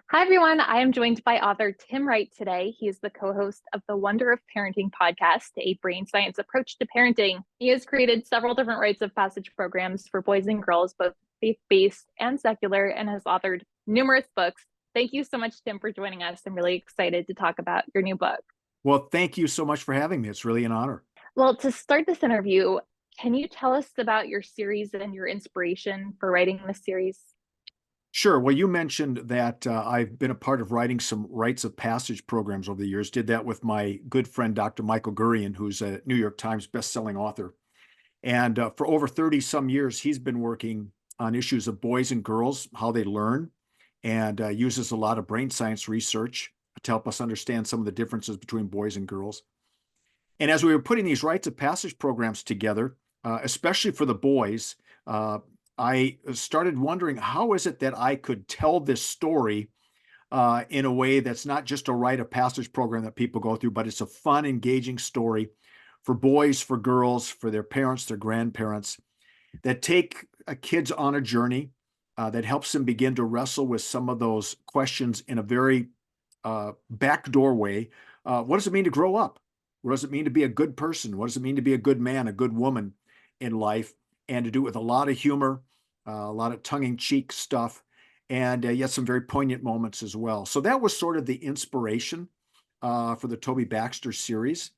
Hi, everyone. I am joined by author Tim Wright today. He is the co host of the Wonder of Parenting podcast, a brain science approach to parenting. He has created several different rites of passage programs for boys and girls, both faith based and secular, and has authored numerous books. Thank you so much, Tim, for joining us. I'm really excited to talk about your new book. Well, thank you so much for having me. It's really an honor. Well, to start this interview, can you tell us about your series and your inspiration for writing this series? Sure. Well, you mentioned that I've been a part of writing some rites of passage programs over the years. Did that with my good friend, Dr. Michael Gurian, who's a New York Times bestselling author. And for over 30 some years, he's been working on issues of boys and girls, how they learn, and uses a lot of brain science research to help us understand some of the differences between boys and girls. And as we were putting these rites of passage programs together, especially for the boys, I started wondering how is it that I could tell this story in a way that's not just a rite of passage program that people go through, but it's a fun, engaging story for boys, for girls, for their parents, their grandparents, that take kids on a journey that helps them begin to wrestle with some of those questions in a very backdoor way. What does it mean to grow up? What does it mean to be a good person? What does it mean to be a good man, a good woman in life? And to do it with a lot of humor, a lot of tongue-in-cheek stuff, and yet some very poignant moments as well. So that was sort of the inspiration for the Toby Baxter series,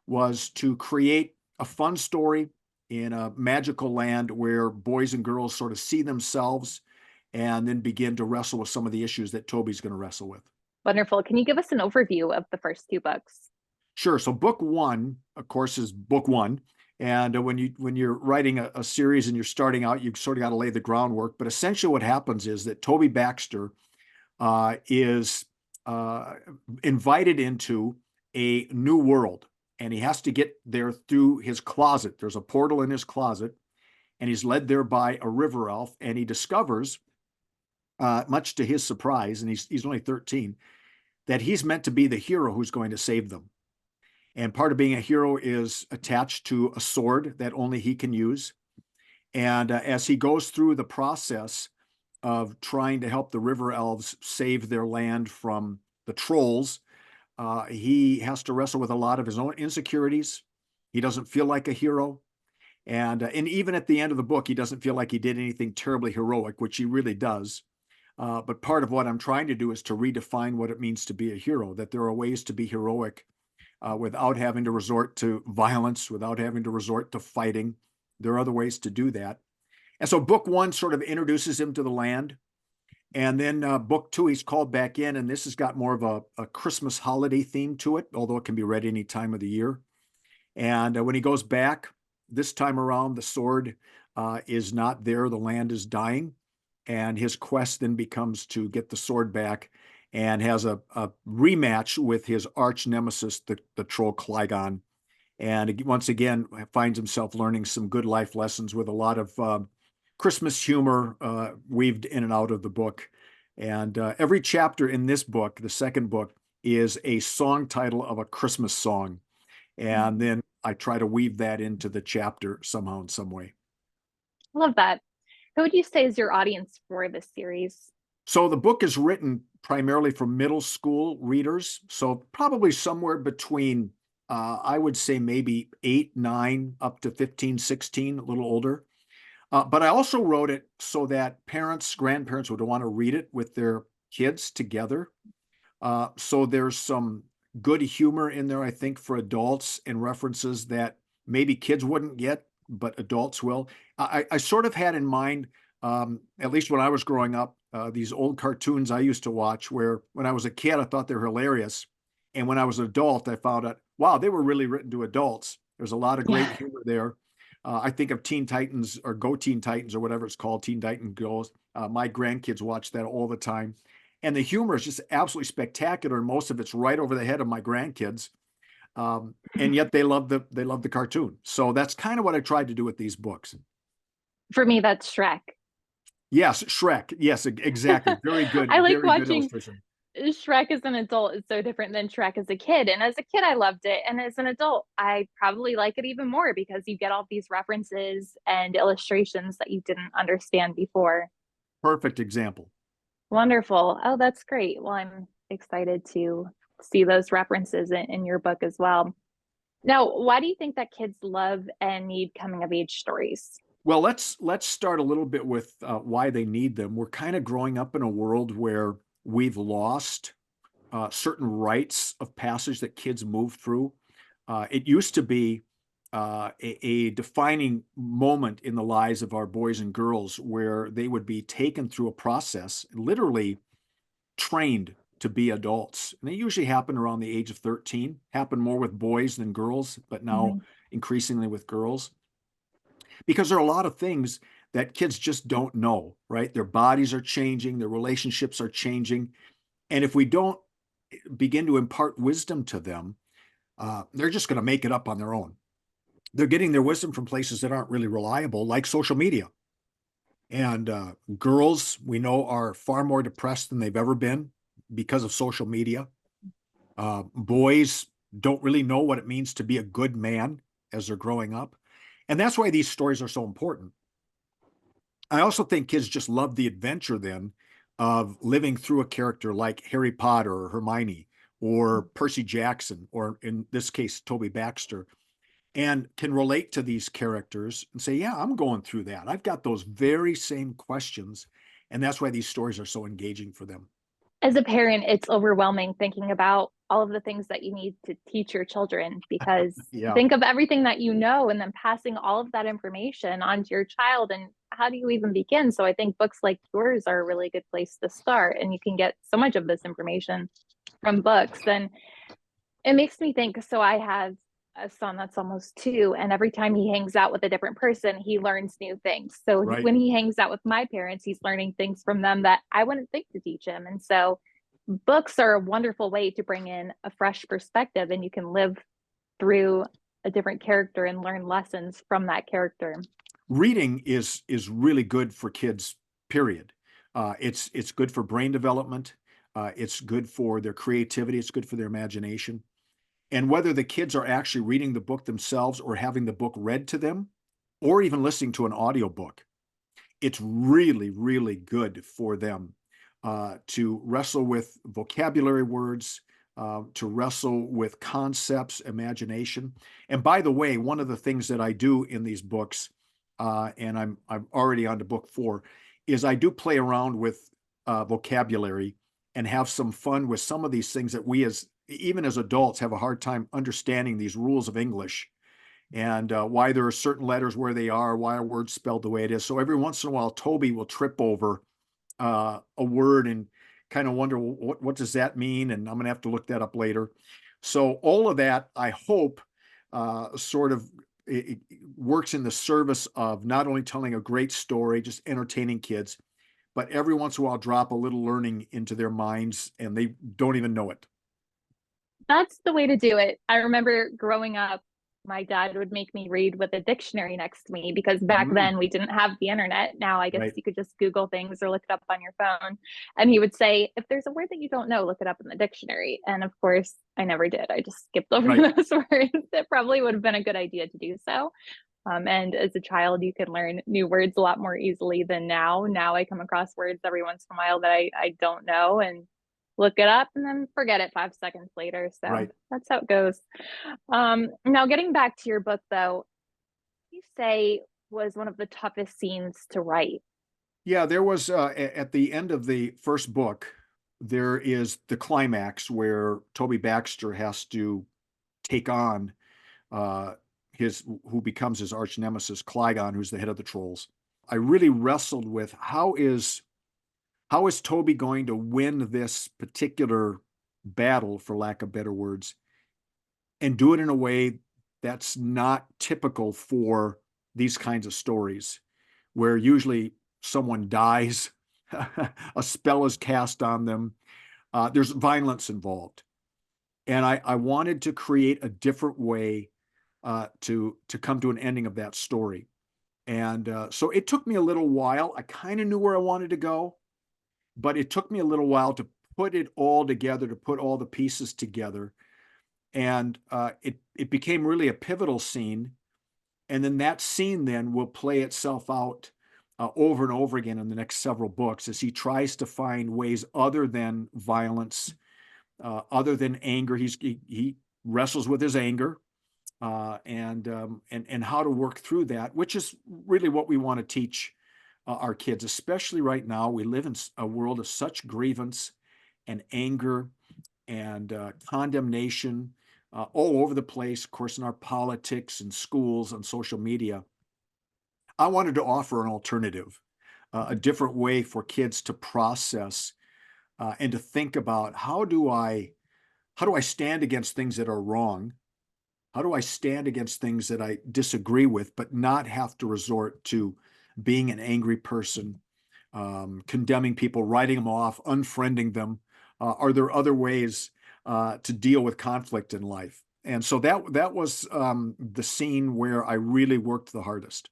was to create a fun story in a magical land where boys and girls sort of see themselves and then begin to wrestle with some of the issues that Toby's going to wrestle with. Wonderful. Can you give us an overview of the first two books? Sure. So book one, of course, is book one. And when you're writing a series and you're starting out, you've sort of got to lay the groundwork. But essentially, what happens is that Toby Baxter is invited into a new world, and he has to get there through his closet. There's a portal in his closet, and he's led there by a river elf, and he discovers, much to his surprise, and he's only 13, that he's meant to be the hero who's going to save them. And part of being a hero is attached to a sword that only he can use. And as he goes through the process of trying to help the river elves save their land from the trolls, he has to wrestle with a lot of his own insecurities. He doesn't feel like a hero. And even at the end of the book, he doesn't feel like he did anything terribly heroic, which he really does. But part of what I'm trying to do is to redefine what it means to be a hero, that there are ways to be heroic without having to resort to violence, without having to resort to fighting. There are other ways to do that. And so book one sort of introduces him to the land. And then book two, he's called back in, and this has got more of a Christmas holiday theme to it, although it can be read any time of the year. And when he goes back, this time around, the sword is not there. The land is dying. And his quest then becomes to get the sword back, and has a rematch with his arch nemesis, the troll Clygon. And once again, finds himself learning some good life lessons with a lot of Christmas humor weaved in and out of the book. And every chapter in this book, the second book, is a song title of a Christmas song. And then I try to weave that into the chapter somehow in some way. Love that. Who would you say is your audience for this series? So the book is written primarily for middle school readers. So probably somewhere between, I would say maybe 8, 9, up to 15, 16, a little older. But I also wrote it so that parents, grandparents would want to read it with their kids together. So there's some good humor in there, I think, for adults, and references that maybe kids wouldn't get, but adults will. I sort of had in mind, at least when I was growing up, these old cartoons I used to watch, where when I was a kid, I thought they were hilarious. And when I was an adult, I found out, wow, they were really written to adults. There's a lot of great Yeah. humor there. I think of Teen Titans, or Go Teen Titans, or whatever it's called, Teen Titan Girls. My grandkids watch that all the time. And the humor is just absolutely spectacular. And most of it's right over the head of my grandkids. And yet they love the cartoon. So that's kind of what I tried to do with these books. For me, that's Shrek. Yes, Shrek. Yes, exactly. I like Very good watching illustration. Shrek as an adult. It's so different than Shrek as a kid. And as a kid, I loved it. And as an adult, I probably like it even more because you get all these references and illustrations that you didn't understand before. Perfect example. Wonderful. Oh, that's great. Well, I'm excited to see those references in your book as well. Now, why do you think that kids love and need coming of age stories? Well, let's start a little bit with why they need them. We're kind of growing up in a world where we've lost certain rites of passage that kids move through. It used to be a defining moment in the lives of our boys and girls where they would be taken through a process, literally trained to be adults. And they usually happen around the age of 13, happen more with boys than girls, but now Mhm. increasingly with girls. Because there are a lot of things that kids just don't know, right? Their bodies are changing, their relationships are changing. And if we don't begin to impart wisdom to them, they're just going to make it up on their own. They're getting their wisdom from places that aren't really reliable, like social media. And girls, we know, are far more depressed than they've ever been because of social media. Boys don't really know what it means to be a good man as they're growing up. And that's why these stories are so important. I also think kids just love the adventure then of living through a character like Harry Potter or Hermione or Percy Jackson, or in this case, Toby Baxter, and can relate to these characters and say, yeah, I'm going through that. I've got those very same questions. And that's why these stories are so engaging for them. As a parent, it's overwhelming thinking about all of the things that you need to teach your children because Yeah, think of everything that you know and then passing all of that information on to your child. And how do you even begin? So I think books like yours are a really good place to start. And you can get so much of this information from books. And it makes me think, so I have a son that's almost 2, and every time he hangs out with a different person, he learns new things. So right. when he hangs out with my parents, he's learning things from them that I wouldn't think to teach him. And so books are a wonderful way to bring in a fresh perspective, and you can live through a different character and learn lessons from that character. Reading is really good for kids, period. It's good for brain development. It's good for their creativity. It's good for their imagination. And whether the kids are actually reading the book themselves or having the book read to them, or even listening to an audiobook, it's really, really good for them to wrestle with vocabulary words, to wrestle with concepts, imagination. And by the way, one of the things that I do in these books, and I'm already on to book 4, is I do play around with vocabulary and have some fun with some of these things that we as even as adults have a hard time understanding these rules of English and why there are certain letters where they are, why a word's spelled the way it is. So every once in a while, Toby will trip over a word and kind of wonder what does that mean, and I'm going to have to look that up later. So all of that, I hope, sort of it works in the service of not only telling a great story, just entertaining kids, but every once in a while drop a little learning into their minds, and they don't even know it. That's the way to do it. I remember growing up, my dad would make me read with a dictionary next to me because back Mm, then we didn't have the internet. Now I guess right, you could just Google things or look it up on your phone. And he would say, if there's a word that you don't know, look it up in the dictionary. And of course, I never did. I just skipped over right, those words. It probably would have been a good idea to do so. And as a child, you can learn new words a lot more easily than now. Now I come across words every once in a while that I don't know and look it up and then forget it 5 seconds later. So right. that's how it goes. Now, getting back to your book, though, you say was one of the toughest scenes to write. Yeah, there was at the end of the first book, there is the climax where Toby Baxter has to take on uh, his who becomes his arch nemesis, Clygon, who's the head of the trolls. I really wrestled with how is Toby going to win this particular battle, for lack of better words, and do it in a way that's not typical for these kinds of stories, where usually someone dies, a spell is cast on them, there's violence involved. And I wanted to create a different way to come to an ending of that story. And so it took me a little while. I kind of knew where I wanted to go, but it took me a little while to put it all together, to put all the pieces together. And it became really a pivotal scene. And then that scene then will play itself out over and over again in the next several books as he tries to find ways other than violence, other than anger. He wrestles with his anger, and how to work through that, which is really what we want to teach our kids, especially right now. We live in a world of such grievance and anger and condemnation all over the place, of course, in our politics and schools and social media. I wanted to offer an alternative, a different way for kids to process and to think about how do I stand against things that are wrong? How do I stand against things that I disagree with, but not have to resort to being an angry person, condemning people, writing them off, unfriending them? Are there other ways to deal with conflict in life? And so that was the scene where I really worked the hardest.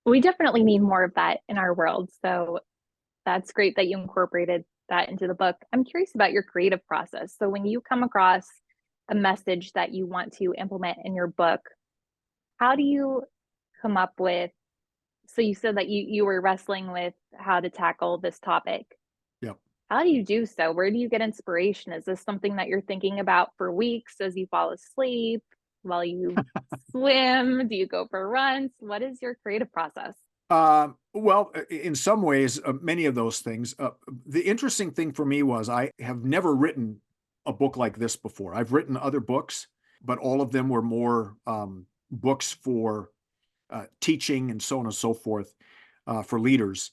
We definitely need more of that in our world. So that's great that you incorporated that into the book. I'm curious about your creative process. So when you come across a message that you want to implement in your book, how do you come up with, so you said that you were wrestling with how to tackle this topic. Yep. How do you do so? Where do you get inspiration? Is this something that you're thinking about for weeks as you fall asleep, while you swim? Do you go for runs? What is your creative process? Well, in some ways, many of those things. The interesting thing for me was I have never written a book like this before. I've written other books, but all of them were more books for teaching and so on and so forth for leaders.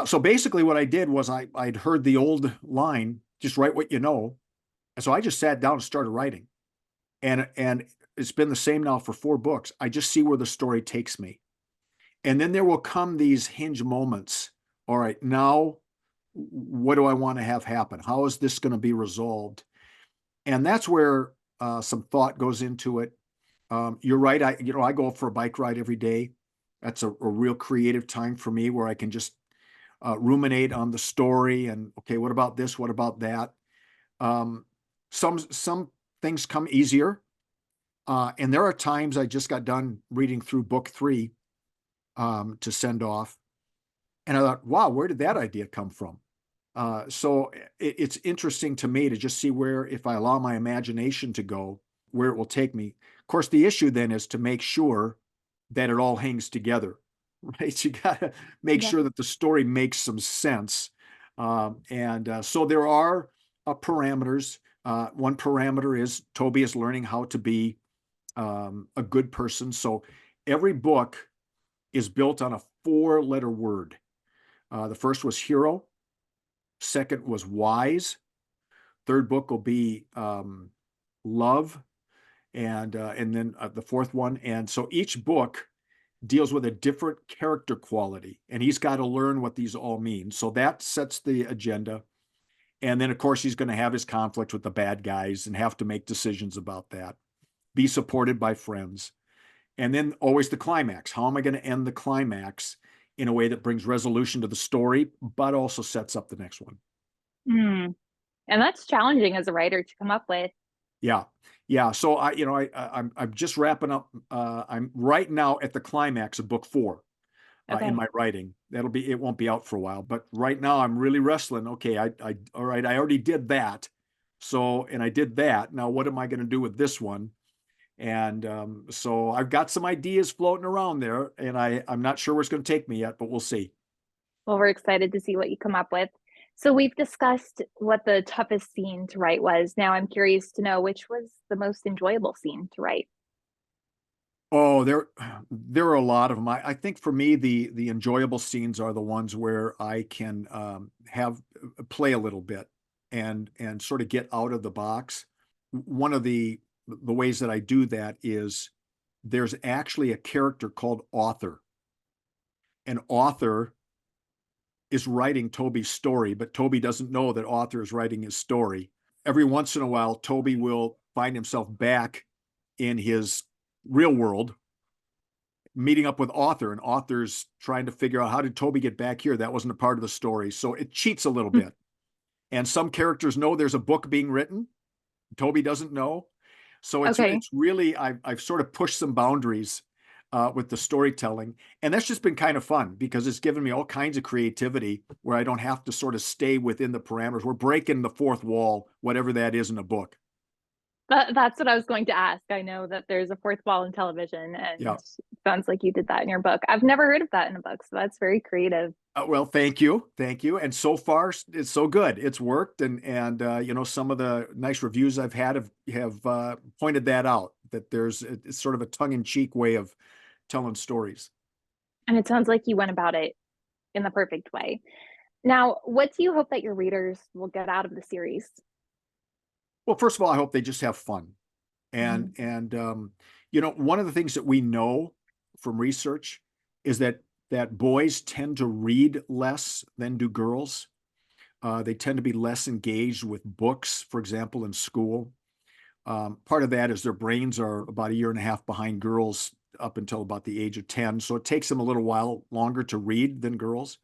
So basically, what I did was I'd heard the old line, "Just write what you know," and so I just sat down and started writing, and it's been the same now for 4 books. I just see where the story takes me. And then there will come these hinge moments. All right, now what do I want to have happen? How is this going to be resolved? And that's where some thought goes into it. You're right. I go for a bike ride every day. That's a real creative time for me where I can just ruminate on the story and, okay, what about this? What about that? Um, some things come easier. And there are times I just got done reading through book 3 to send off. And I thought, wow, where did that idea come from? So it's interesting to me to just see where, if I allow my imagination to go, where it will take me. Of course, the issue then is to make sure that it all hangs together, right? You got to make Yeah. sure that the story makes some sense. And so there are parameters. One parameter is Toby is learning how to be a good person. So every book is built on a 4-letter word. The first was hero. Second was wise. Third book will be love, and then the fourth one. And so each book deals with a different character quality, and he's got to learn what these all mean. So that sets the agenda. And then, of course, he's going to have his conflict with the bad guys and have to make decisions about that. Be supported by friends. And then always the climax. How am I going to end the climax in a way that brings resolution to the story, but also sets up the next one? Mm. And that's challenging as a writer to come up with. Yeah. Yeah. So I'm just wrapping up. I'm right now at the climax of book 4 in Okay. my writing. It won't be out for a while, but right now I'm really wrestling. Okay. All right. I already did that. And I did that. Now, what am I going to do with this one? And so I've got some ideas floating around there, and I'm not sure where it's going to take me yet, but we'll see. Well, we're excited to see what you come up with. So we've discussed what the toughest scene to write was. Now I'm curious to know which was the most enjoyable scene to write. Oh, there are a lot of them. I think for me, the enjoyable scenes are the ones where I can have play a little bit and sort of get out of the box. One of the ways that I do that is there's actually a character called Author. An author is writing Toby's story, but Toby doesn't know that Author is writing his story. Every once in a while, Toby will find himself back in his real world, meeting up with Author, and Author's trying to figure out, how did Toby get back here? That wasn't a part of the story. So it cheats a little bit. And some characters know there's a book being written. Toby doesn't know. So Okay. it's really, I've sort of pushed some boundaries with the storytelling. And that's just been kind of fun because it's given me all kinds of creativity where I don't have to sort of stay within the parameters. We're breaking the fourth wall, whatever that is in a book. That's what I was going to ask. I know that there's a fourth wall in television, and Yeah. it sounds like you did that in your book. I've never heard of that in a book, so that's very creative. Well, thank you, thank you. And so far, it's so good. It's worked, and you know, some of the nice reviews I've had have pointed that out. That it's sort of a tongue-in-cheek way of telling stories. And it sounds like you went about it in the perfect way. Now, what do you hope that your readers will get out of the series? Well, first of all, I hope they just have fun. And you know, one of the things that we know from research is that boys tend to read less than do girls. They tend to be less engaged with books, for example, in school. Part of that is their brains are about a year and a half behind girls up until about the age of 10. So it takes them a little while longer to read than girls.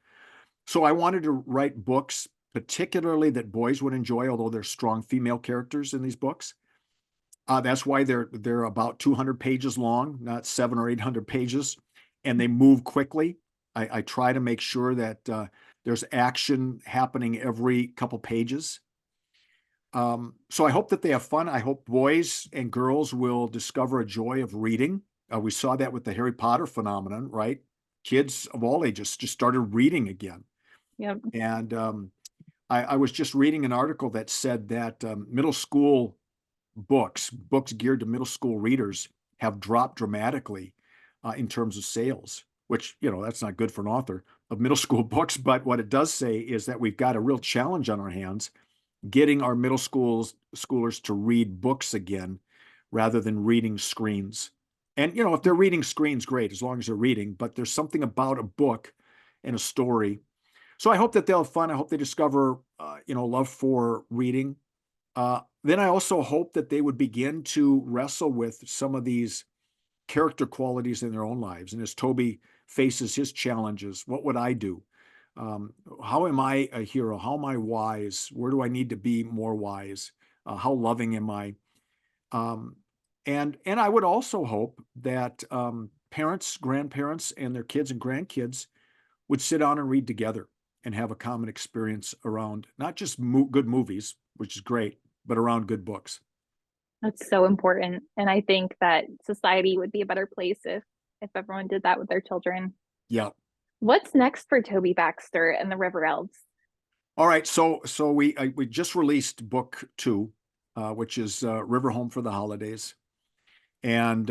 So I wanted to write books, particularly that boys would enjoy, although there's strong female characters in these books. That's why they're about 200 pages long, not 700 or 800 pages, and they move quickly. I try to make sure that there's action happening every couple pages. So I hope that they have fun. I hope boys and girls will discover a joy of reading. We saw that with the Harry Potter phenomenon, right? Kids of all ages just started reading again. Yep. And I was just reading an article that said that middle school books geared to middle school readers have dropped dramatically in terms of sales, which, you know, that's not good for an author of middle school books. But what it does say is that we've got a real challenge on our hands getting our middle schoolers to read books again rather than reading screens. And, you know, if they're reading screens, great, as long as they're reading, but there's something about a book and a story. So I hope that they'll have fun. I hope they discover, you know, love for reading. Then I also hope that they would begin to wrestle with some of these character qualities in their own lives. And as Toby faces his challenges, what would I do? How am I a hero? How am I wise? Where do I need to be more wise? How loving am I? Um, and I would also hope that parents, grandparents, and their kids and grandkids would sit down and read together and have a common experience around not just good movies, which is great, but around good books. That's so important. And I think that society would be a better place if everyone did that with their children. Yeah. What's next for Toby Baxter and the River Elves? All right. So we just released book 2, which is River Home for the Holidays. And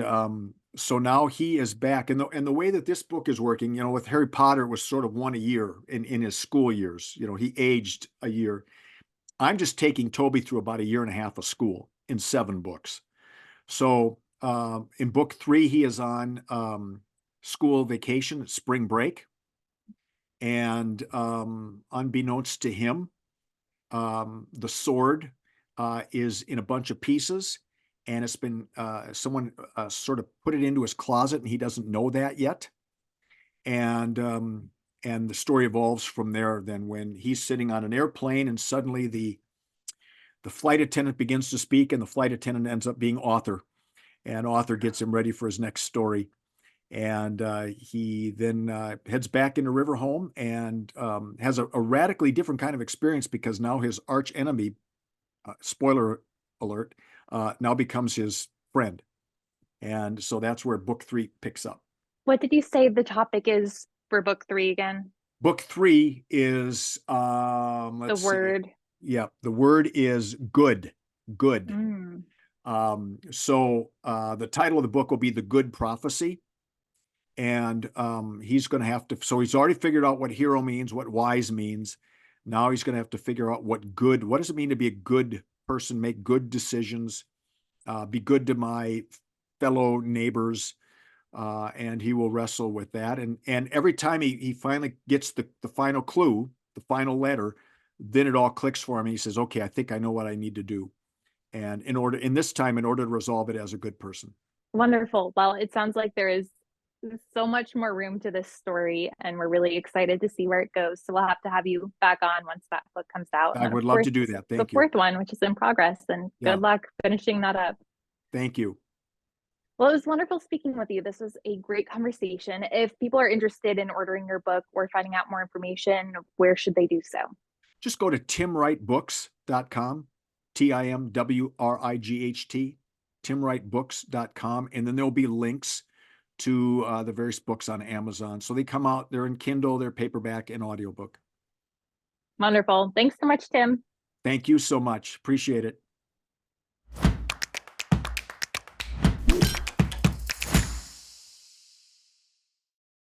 so now he is back. And the way that this book is working, you know, with Harry Potter, it was sort of one a year in his school years. You know, he aged a year. I'm just taking Toby through about a year and a half of school in 7 books. So in book 3, he is on school vacation, spring break. And unbeknownst to him, the sword is in a bunch of pieces, and it's been someone sort of put it into his closet, and he doesn't know that yet. And the story evolves from there. Then when he's sitting on an airplane, and suddenly the flight attendant begins to speak, and the flight attendant ends up being Arthur, and Arthur gets him ready for his next story. And he then heads back into River Home and has a radically different kind of experience because now his arch enemy, spoiler alert, now becomes his friend. And so that's where book 3 picks up. What did you say the topic is for book 3 again? Book 3 is, The word. Yeah, the word is good. Good. Mm. So the title of the book will be The Good Prophecy. And he's going to have to, so he's already figured out what hero means, what wise means. Now he's going to have to figure out what does it mean to be a good person, make good decisions, be good to my fellow neighbors. And he will wrestle with that. And every time he finally gets the final clue, the final letter, then it all clicks for him. He says, okay, I think I know what I need to do. And in order to resolve it as a good person. Wonderful. Well, it sounds like there is so much more room to this story, and we're really excited to see where it goes. So we'll have to have you back on once that book comes out. I would love to do that. Thank you. The 4th one, which is in progress, and good luck finishing that up. Thank you. Well, it was wonderful speaking with you. This was a great conversation. If people are interested in ordering your book or finding out more information, where should they do so? Just go to timwrightbooks.com, TIMWRIGHT, timwrightbooks.com, and then there'll be links to the various books on Amazon. So they come out, they're in Kindle, they're paperback, and audiobook. Wonderful. Thanks so much, Tim. Thank you so much. Appreciate it.